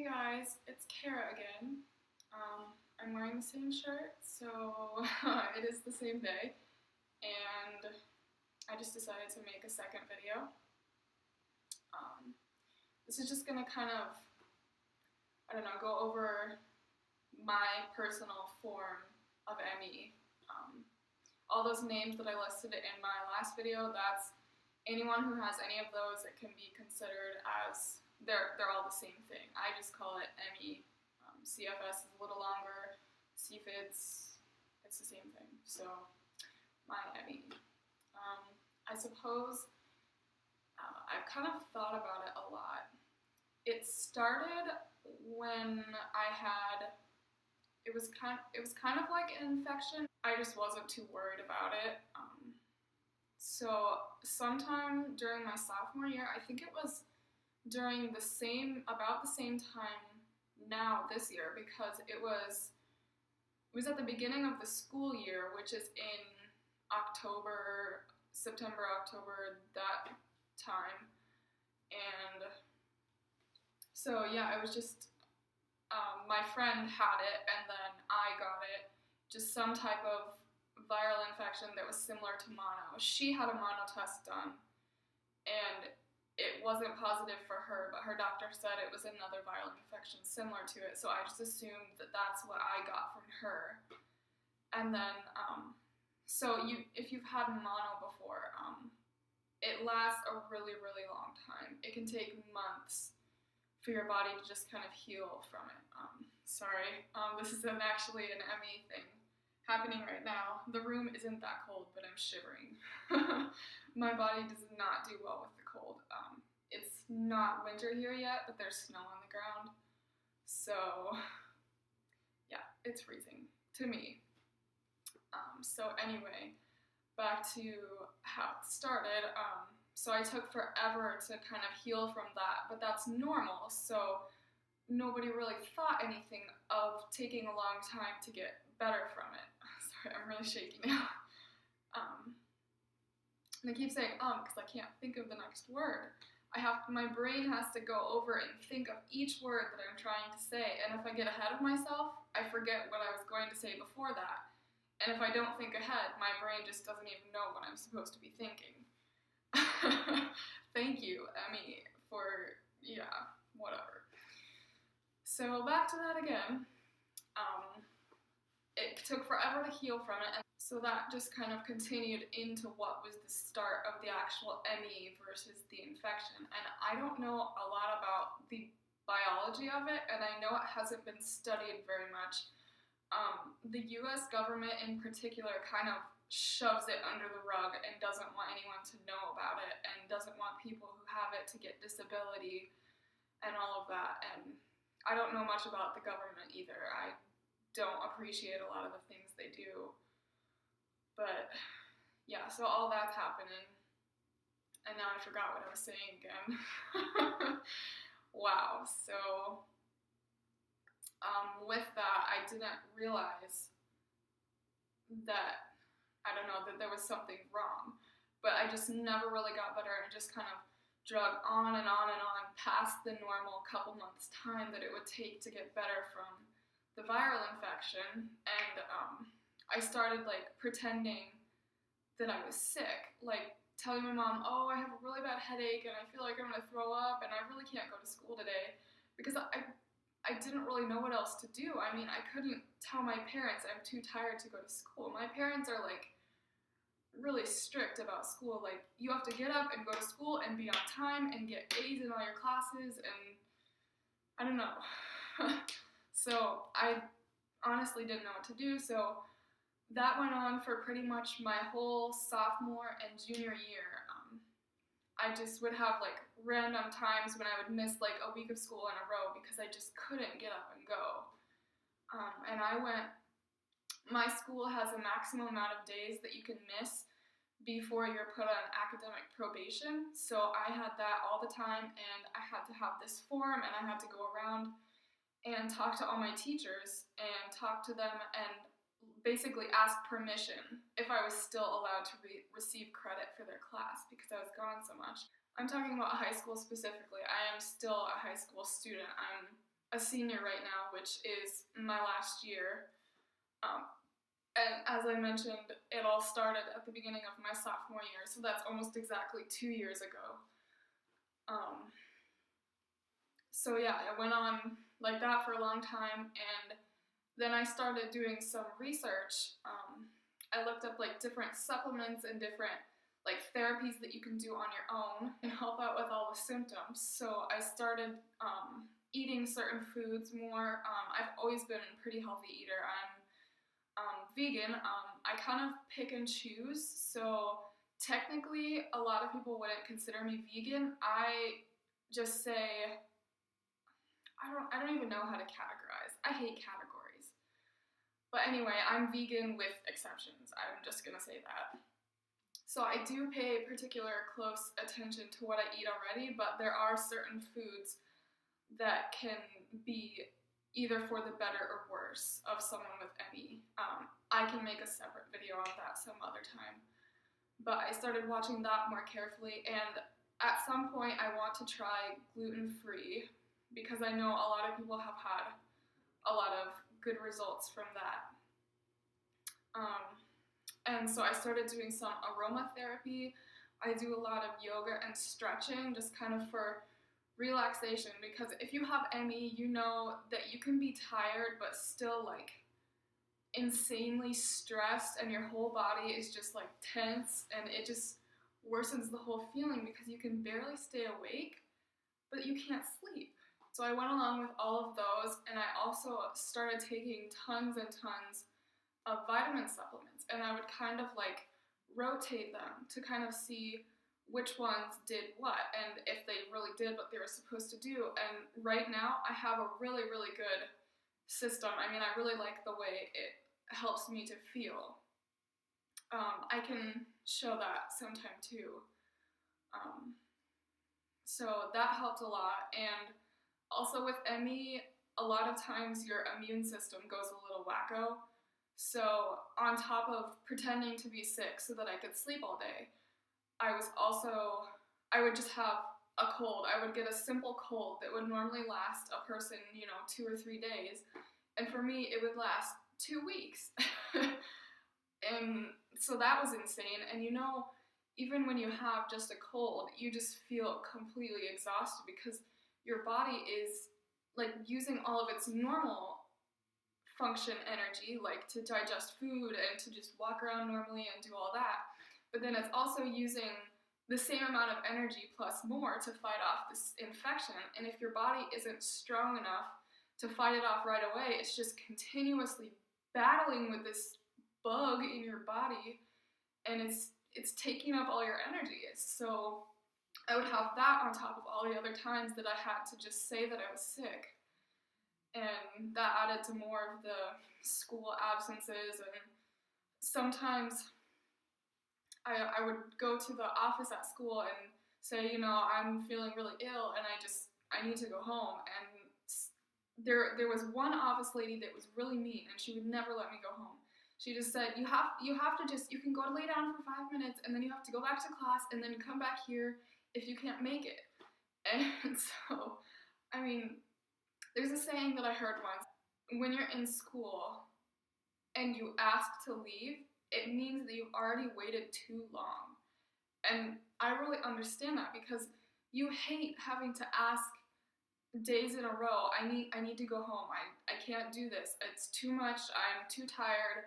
Hey guys, it's Kara again. I'm wearing the same shirt, so it is the same day, and I just decided to make a second video. This is just gonna kind of, I don't know, go over my personal form of ME. All those names that I listed in my last video, that's anyone who has any of those, it can be considered as they're all the same thing. I just call it ME. CFS is a little longer. CFIDS, it's the same thing. So my ME. I suppose I've kind of thought about it a lot. It started when it was kind of like an infection. I just wasn't too worried about it. So sometime during my sophomore year, I think it was about the same time now this year, because it was at the beginning of the school year, which is in September, October, that time. And so yeah, it was just, my friend had it and then I got it, just some type of viral infection that was similar to mono. She had a mono test done and it wasn't positive for her, but her doctor said it was another viral infection similar to it, so I just assumed that that's what I got from her. And then, if you've had mono before, it lasts a really, really long time. It can take months for your body to just kind of heal from it. This isn't actually an ME thing happening right now. The room isn't that cold, but I'm shivering. My body does not do well with the cold. It's not winter here yet, but there's snow on the ground. So yeah, it's freezing to me. So anyway, back to how it started. So I took forever to kind of heal from that, but that's normal. So nobody really thought anything of taking a long time to get better from it. Sorry, I'm really shaky now. And I keep saying because I can't think of the next word. My brain has to go over and think of each word that I'm trying to say, and if I get ahead of myself, I forget what I was going to say before that. And if I don't think ahead, my brain just doesn't even know what I'm supposed to be thinking. Thank you, Emmy, for, whatever. So back to that again. It took forever to heal from it, and so that just kind of continued into what was the start of the actual ME versus the infection. And I don't know a lot about the biology of it, and I know it hasn't been studied very much. The US government in particular kind of shoves it under the rug and doesn't want anyone to know about it, and doesn't want people who have it to get disability and all of that. And I don't know much about the government either. I don't appreciate a lot of the things they do. But yeah, so all that's happening. And now I forgot what I was saying again. Wow. So with that, I didn't realize that, that there was something wrong. But I just never really got better, and just kind of drug on and on and on past the normal couple months time that it would take to get better from the viral infection. And I started pretending that I was sick, telling my mom, oh, I have a really bad headache and I feel like I'm gonna throw up and I really can't go to school today, because I didn't really know what else to do. I mean, I couldn't tell my parents I'm too tired to go to school. My parents are really strict about school. You have to get up and go to school and be on time and get A's in all your classes, and I don't know. So I honestly didn't know what to do. So that went on for pretty much my whole sophomore and junior year. I just would have random times when I would miss a week of school in a row because I just couldn't get up and go. And my school has a maximum amount of days that you can miss before you're put on academic probation. So I had that all the time, and I had to have this form, and I had to go around and talk to all my teachers and talk to them and basically ask permission if I was still allowed to receive credit for their class because I was gone so much. I'm talking about high school specifically. I am still a high school student. I'm a senior right now, which is my last year. And as I mentioned, it all started at the beginning of my sophomore year, so that's almost exactly 2 years ago. So yeah, it went on like that for a long time, and then I started doing some research. I looked up like different supplements and different like therapies that you can do on your own and help out with all the symptoms. So I started eating certain foods more. I've always been a pretty healthy eater. I'm vegan. I kind of pick and choose. So technically, a lot of people wouldn't consider me vegan. I just say I don't even know how to categorize. I hate categories. But anyway, I'm vegan with exceptions. I'm just gonna say that. So I do pay particular close attention to what I eat already, but there are certain foods that can be either for the better or worse of someone with ME. I can make a separate video on that some other time. But I started watching that more carefully, and at some point I want to try gluten-free because I know a lot of people have had a lot of good results from that. And so I started doing some aromatherapy. I do a lot of yoga and stretching just kind of for relaxation, because if you have ME, you know that you can be tired but still like insanely stressed, and your whole body is just like tense, and it just worsens the whole feeling because you can barely stay awake, but you can't sleep. So I went along with all of those, and I also started taking tons and tons of vitamin supplements, and I would kind of like rotate them to kind of see which ones did what and if they really did what they were supposed to do. And right now I have a really, really good system. I mean, I really like the way it helps me to feel. I can show that sometime too. So that helped a lot. And also with ME, a lot of times your immune system goes a little wacko. So on top of pretending to be sick so that I could sleep all day, I would just have a cold. I would get a simple cold that would normally last a person, 2 or 3 days. And for me, it would last 2 weeks. And so that was insane. And even when you have just a cold, you just feel completely exhausted because your body is like using all of its normal function energy, like to digest food and to just walk around normally and do all that. But then it's also using the same amount of energy plus more to fight off this infection. And if your body isn't strong enough to fight it off right away, it's just continuously battling with this bug in your body, and it's taking up all your energy. So I would have that on top of all the other times that I had to just say that I was sick. And that added to more of the school absences, and sometimes I would go to the office at school and say, I'm feeling really ill and I need to go home. And there was one office lady that was really mean, and she would never let me go home. She just said, you can go lay down for 5 minutes, and then you have to go back to class and then come back here if you can't make it. And so, I mean, there's a saying that I heard once: when you're in school and you ask to leave, it means that you've already waited too long. And I really understand that, because you hate having to ask days in a row, I need to go home, I can't do this, it's too much, I'm too tired,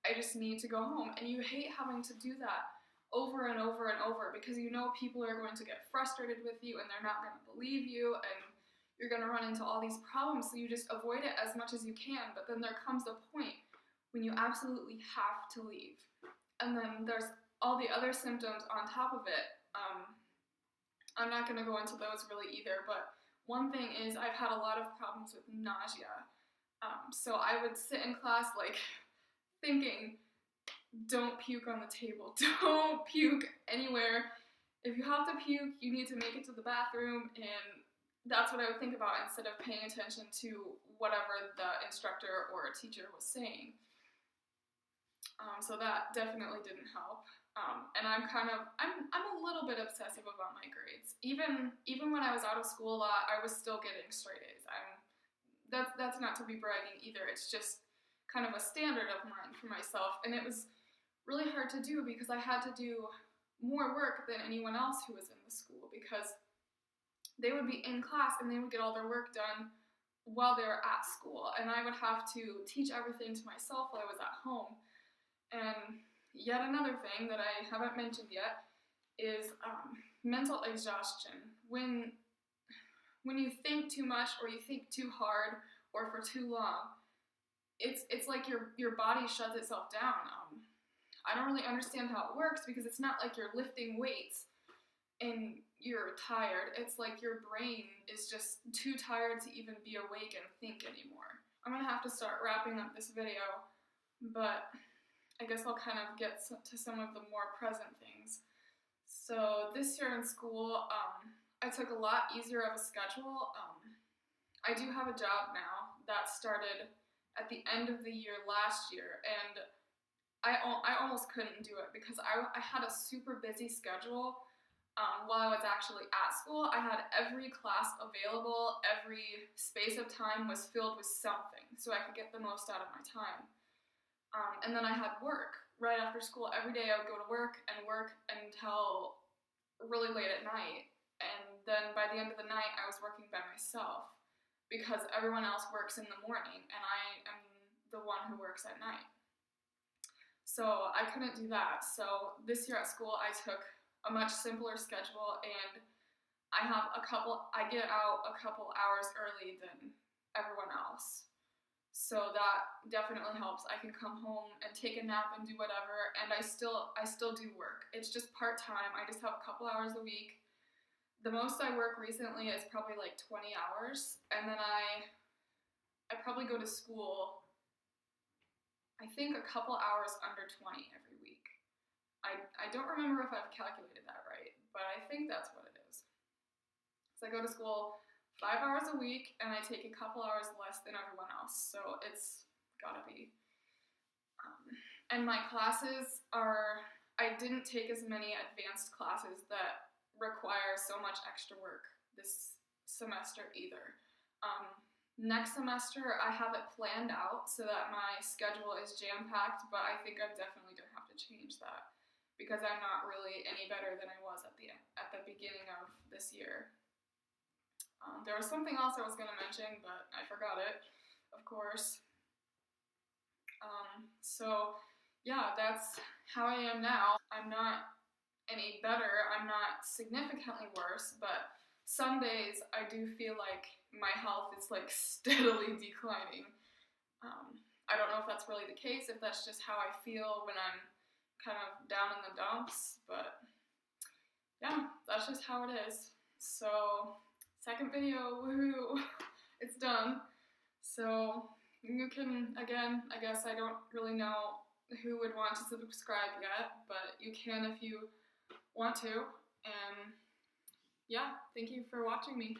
I just need to go home. And you hate having to do that over and over and over, because people are going to get frustrated with you and they're not going to believe you, and you're going to run into all these problems, so you just avoid it as much as you can. But then there comes a point when you absolutely have to leave. And then there's all the other symptoms on top of it. I'm not going to go into those really either, but one thing is I've had a lot of problems with nausea. So I would sit in class like thinking, don't puke on the table, don't puke anywhere. If you have to puke, you need to make it to the bathroom, and that's what I would think about instead of paying attention to whatever the instructor or teacher was saying. So that definitely didn't help. And I'm a little bit obsessive about my grades. Even when I was out of school a lot, I was still getting straight A's. that's not to be bragging either. It's just kind of a standard of mine for myself. And it was really hard to do because I had to do more work than anyone else who was in the school, because they would be in class and they would get all their work done while they were at school, and I would have to teach everything to myself while I was at home. And yet another thing that I haven't mentioned yet is mental exhaustion. When you think too much, or you think too hard, or for too long, it's like your body shuts itself down. I don't really understand how it works, because it's not like you're lifting weights and you're tired. It's like your brain is just too tired to even be awake and think anymore. I'm gonna have to start wrapping up this video, but I guess I'll kind of get to some of the more present things. So this year in school, I took a lot easier of a schedule. I do have a job now that started at the end of the year last year, and I almost couldn't do it because I had a super busy schedule. While I was actually at school, I had every class available, every space of time was filled with something, so I could get the most out of my time. And then I had work right after school. Every day I would go to work until really late at night, and then by the end of the night I was working by myself, because everyone else works in the morning and I am the one who works at night. So I couldn't do that. So this year at school I took a much simpler schedule, and I get out a couple hours early than everyone else. So that definitely helps. I can come home and take a nap and do whatever, and I still do work. It's just part-time. I just have a couple hours a week. The most I work recently is probably like 20 hours, and then I probably go to school, I think, a couple hours under 20 every week. I don't remember if I've calculated that right, but I think that's what it is. So I go to school 5 hours a week, and I take a couple hours less than everyone else, so it's gotta be. And my classes I didn't take as many advanced classes that require so much extra work this semester either. Next semester I have it planned out so that my schedule is jam-packed, but I think I'm definitely gonna have to change that, because I'm not really any better than I was at the beginning of this year. There was something else I was going to mention, but I forgot it, of course. So yeah, that's how I am now. I'm not any better, I'm not significantly worse, but some days I do feel like my health is like steadily declining. I don't know if that's really the case, if that's just how I feel when I'm kind of down in the dumps, but yeah, that's just how it is. So, second video, woohoo, it's done. So, you can, again, I guess I don't really know who would want to subscribe yet, but you can if you want to, and yeah, thank you for watching me.